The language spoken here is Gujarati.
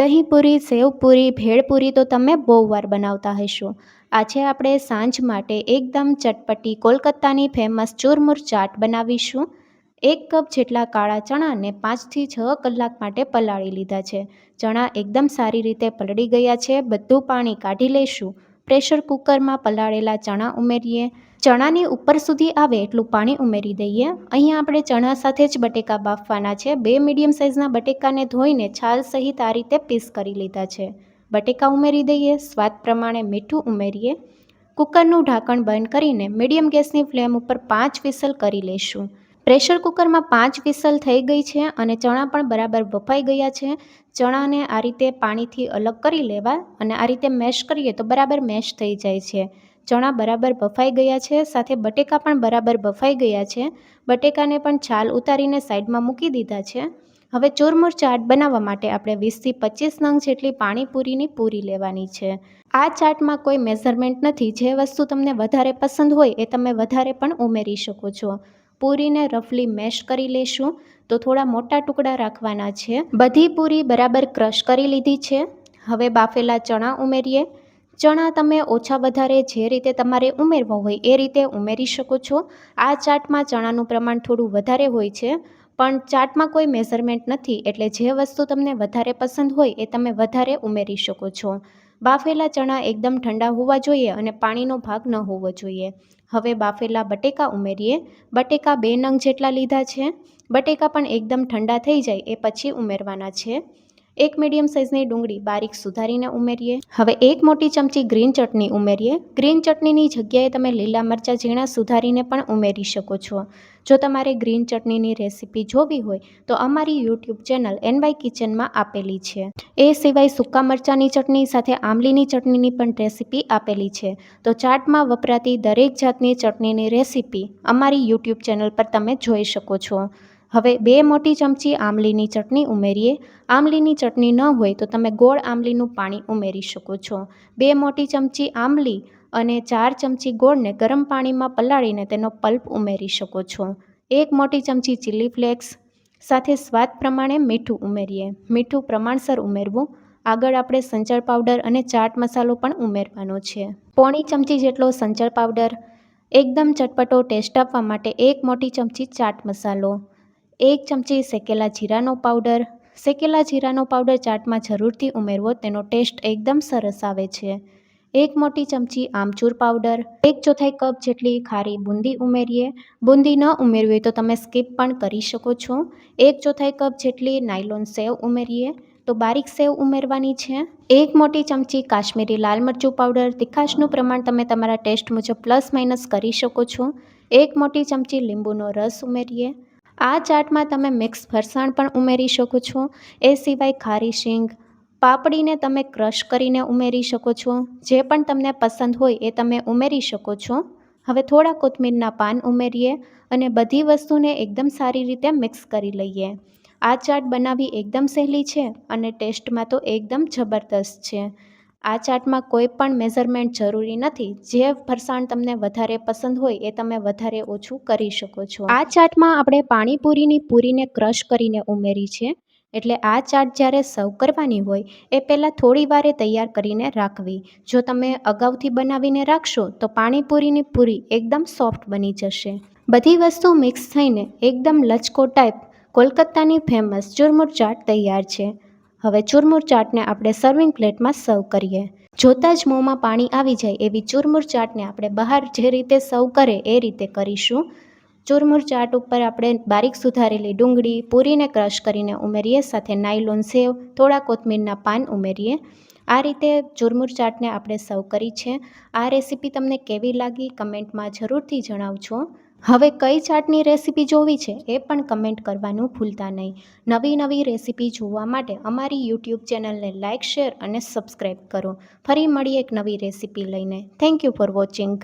દહીંપૂરી, સેવપૂરી, ભેળપૂરી તો તમે બહુ વાર બનાવતા હશો. આજે આપણે સાંજ માટે એકદમ ચટપટી કોલકાતાની ફેમસ ચુરમુર ચાટ બનાવીશું. 1 કપ જેટલા કાળા ચણાને 5થી 6 કલાક માટે પલાળી લીધા છે. ચણા એકદમ સારી રીતે પલળી ગયા છે. બધું પાણી કાઢી લઈશું. પ્રેશર કુકરમાં પલાળેલા ચણા ઉમેરીએ. ચણાની ઉપર સુધી આવે એટલું પાણી ઉમેરી દઈએ. અહીંયા આપણે ચણા સાથે જ બટેકા બાફવાના છે. 2 મીડિયમ સાઇઝના બટેકાને ધોઈને છાલ સહિત આ રીતે પીસ કરી લીધા છે. બટેકા ઉમેરી દઈએ. સ્વાદ પ્રમાણે મીઠું ઉમેરીએ. કુકરનું ઢાંકણ બંધ કરીને મીડિયમ ગેસની ફ્લેમ ઉપર 5 વિસલ કરી લઈશું. પ્રેશર કુકરમાં 5 વિસલ થઈ ગઈ છે અને ચણા પણ બરાબર બફાઈ ગયા છે. ચણાને આ રીતે પાણીથી અલગ કરી લેવા અને આ રીતે મેશ કરીએ તો બરાબર મેશ થઈ જાય છે. ચણા બરાબર બફાઈ ગયા છે, સાથે બટેકા પણ બરાબર બફાઈ ગયા છે. બટેકાને પણ છાલ ઉતારીને સાઈડમાં મૂકી દીધા છે. હવે ચુરમુર ચાટ બનાવવા માટે આપણે 20થી 25 નંગ જેટલી પાણીપુરીની પૂરી લેવાની છે. આ ચાટમાં કોઈ મેઝરમેન્ટ નથી. જે વસ્તુ તમને વધારે પસંદ હોય એ તમે વધારે પણ ઉમેરી શકો છો. પૂરીને રફલી મેશ કરી લેશું. તો થોડા મોટા ટુકડા રાખવાના છે. બધી પૂરી બરાબર ક્રશ કરી લીધી છે. હવે બાફેલા ચણા ઉમેરીએ. ચણા તમે ઓછા વધારે જે રીતે તમારે ઉમેરવા હોય એ રીતે ઉમેરી શકો છો. આ ચાટમાં ચણાનું પ્રમાણ થોડું વધારે હોય છે, પણ ચાટમાં કોઈ મેઝરમેન્ટ નથી, એટલે જે વસ્તુ તમને વધારે પસંદ હોય એ તમે વધારે ઉમેરી શકો છો. બાફેલા ચણા એકદમ ઠંડા હોવા જોઈએ અને પાણીનો ભાગ ન હોવો જોઈએ. હવે બાફેલા બટેકા ઉમેરીએ. બટેકા 2 નંગ જેટલા લીધા છે. બટેકા પણ એકદમ ઠંડા થઈ જાય એ પછી ઉમેરવાના છે. 1 મીડિયમ સાઇઝની ડુંગળી બારીક સુધારીને ઉમેરીએ. હવે 1 મોટી ચમચી ગ્રીન ચટણી ઉમેરીએ. ગ્રીન ચટણીની જગ્યાએ તમે લીલા મરચાં ઝીણા સુધારીને પણ ઉમેરી શકો છો. જો તમારે ગ્રીન ચટણીની રેસીપી જોવી હોય તો અમારી યુટ્યુબ ચેનલ NY કિચનમાં આપેલી છે. એ સિવાય સૂકા મરચાંની ચટણી સાથે આમલીની ચટણીની પણ રેસીપી આપેલી છે. તો ચાટમાં વપરાતી દરેક જાતની ચટણીની રેસીપી અમારી યુટ્યુબ ચેનલ પર તમે જોઈ શકો છો. હવે 2 મોટી ચમચી આમલીની ચટણી ઉમેરીએ. આમલીની ચટણી ન હોય તો તમે ગોળ આમલીનું પાણી ઉમેરી શકો છો. 2 મોટી ચમચી આમલી અને 4 ચમચી ગોળને ગરમ પાણીમાં પલાળીને તેનો પલ્પ ઉમેરી શકો છો. 1 મોટી ચમચી ચીલી ફ્લેક્સ સાથે સ્વાદ પ્રમાણે મીઠું ઉમેરીએ. મીઠું પ્રમાણસર ઉમેરવું. આગળ આપણે સંચળ પાવડર અને ચાટ મસાલો પણ ઉમેરવાનો છે. પોણી ચમચી જેટલો સંચળ પાવડર. એકદમ ચટપટો ટેસ્ટ આપવા માટે 1 મોટી ચમચી ચાટ મસાલો. 1 ચમચી શેકેલા જીરાનો પાવડર. શેકેલા જીરાનો પાવડર ચાટમાં જરૂરથી ઉમેરવો, તેનો ટેસ્ટ એકદમ સરસ આવે છે. 1 મોટી ચમચી આમચૂર પાવડર. 1/4 કપ જેટલી ખારી બુંદી ઉમેરીએ. બુંદી ન ઉમેરવી હોય તો તમે સ્કીપ પણ કરી શકો છો. 1/4 કપ જેટલી નાયલોન સેવ ઉમેરીએ. તો બારીક સેવ ઉમેરવાની છે. 1 મોટી ચમચી કાશ્મીરી લાલ મરચું પાવડર. તીખાશનું પ્રમાણ તમે તમારા ટેસ્ટ મુજબ પ્લસ માઇનસ કરી શકો છો. 1 મોટી ચમચી લીંબુનો રસ ઉમેરીએ. આ ચાટમાં તમે મિક્સ ફરસાણ પણ ઉમેરી શકો છો. એ સિવાય ખારી શીંગ, પાપડીને તમે ક્રશ કરીને ઉમેરી શકો છો. જે પણ તમને પસંદ હોય એ તમે ઉમેરી શકો છો. હવે થોડા કોથમીરના પાન ઉમેરીએ અને બધી વસ્તુને એકદમ સારી રીતે મિક્સ કરી લઈએ. આ ચાટ બનાવવી એકદમ સહેલી છે અને ટેસ્ટમાં તો એકદમ જબરદસ્ત છે. આ ચાટમાં કોઈ પણ મેઝરમેન્ટ જરૂરી નથી. જે ફરસાણ તમને વધારે પસંદ હોય એ તમે વધારે ઓછું કરી શકો છો. આ ચાટમાં આપણે પાણીપુરીની પૂરીને ક્રશ કરીને ઉમેરી છે, એટલે આ ચાટ જ્યારે સર્વ કરવાની હોય એ પહેલાં થોડી વારે તૈયાર કરીને રાખવી. જો તમે અગાઉથી બનાવીને રાખશો તો પાણીપુરીની પૂરી એકદમ સોફ્ટ બની જશે. બધી વસ્તુ મિક્સ થઈને એકદમ લચકો ટાઈપ કોલકાતાની ફેમસ ચુરમુર ચાટ તૈયાર છે. હવે ચુરમુર ચાટને આપણે સર્વિંગ પ્લેટમાં સર્વ કરીએ. જોતાં જ મોંમાં પાણી આવી જાય એવી ચુરમુર ચાટને આપણે બહાર જે રીતે સર્વ કરે એ રીતે કરીશું. ચુરમુર ચાટ ઉપર આપણે બારીક સુધારેલી ડુંગળી, પૂરીને ક્રશ કરીને ઉમેરીએ, સાથે નાયલોન સેવ, થોડા કોથમીરના પાન ઉમેરીએ. આ રીતે ચુરમુર ચાટને આપણે સર્વ કરી છે. આ રેસીપી તમને કેવી લાગી કમેન્ટમાં જરૂરથી જણાવજો. હવે કઈ ચાટની રેસીપી જોવી છે એ પણ કમેન્ટ કરવાનું ભૂલતા નહીં. નવી રેસીપી જોવા માટે અમારી યુટ્યુબ ચેનલને લાઇક, શેર અને સબસ્ક્રાઈબ કરો. ફરી મળીએ એક નવી રેસીપી લઈને. Thank you for watching.